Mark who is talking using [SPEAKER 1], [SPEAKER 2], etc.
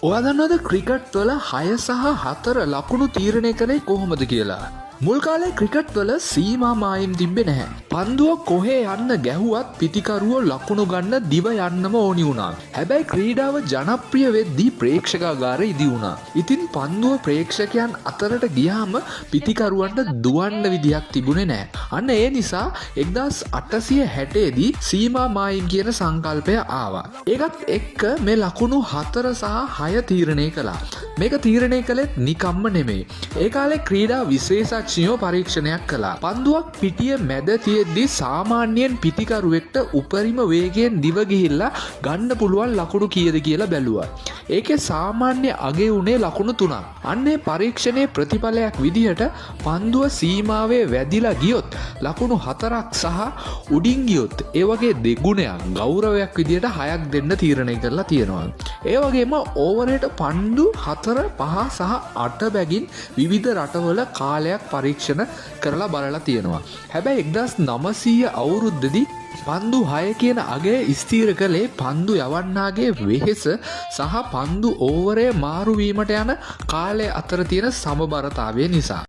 [SPEAKER 1] ඔයා දන්නවද ක්‍රිකට් වල 6 සහ 4 ලකුණු තීරණය කළේ කොහොමද කියලා? මුල් කාලේ ක්‍රිකට් වල සීමා මායිම් තිබ්බේ නැහැ. පන්දුව කොහේ යන්න ගැහුවත් පිටිකරුවෝ ලකුණු ගන්න දිව යන්නම ඕනි වුණා. හැබැයි ක්‍රීඩාව ජනප්‍රිය වෙද්දී ප්‍රේක්ෂකාගාරය ඉදි වුණා. ඉතින් පන්දුව ප්‍රේක්ෂකයන් අතරට ගියාම පිටිකරුවන්ට දුවන්න විදියක් තිබුණේ නැහැ. අන්න ඒ නිසා 1860 දී සීමා මායිම් කියන සංකල්පය ආවා. ඒකත් එක්ක මේ ලකුණු 4 සහ 6 තීරණය කළා. මේක තීරණය කළෙත් නිකම්ම නෙමෙයි. ඒ කාලේ ක්‍රීඩා විශේෂඥයෝ පරීක්ෂණයක් කළා. පන්දුවක් පිටිය මැද තියෙද්දි සාමාන්‍යයෙන් පිටිකරුවෙක්ට උපරිම වේගයෙන් දිව ගිහිල්ලා ගන්න පුළුවන් ලකුණු කීයද කියලා බැලුවා. ඒකේ සාමාන්‍ය අගේ උනේ ලකුණු 3ක්. අන්නේ පරීක්ෂණයේ ප්‍රතිඵලයක් විදිහට පන්දුව සීමාවේ වැදිලා ගියොත් ලකුණු 4ක් සහ උඩින් ගියොත් ඒ වගේ දෙගුණයක් ගෞරවයක් විදිහට 6ක් දෙන්න තීරණය කරලා තියෙනවා. ඒ වගේම ඕවරයට පන්දු 4, 5 සහ 8 බැගින් විවිධ රටවල කාලයක් පරීක්ෂණ කරලා බලලා තියෙනවා. හැබැයි 1900 අවුරුද්දේදී පන්දු 6 කියන අගය ස්ථීර කළේ පන්දු යවන්නාගේ වෙහෙස සහ පන්දු ඕවරය මාරු වීමට යන කාලය අතර තියෙන සමබරතාවය නිසා.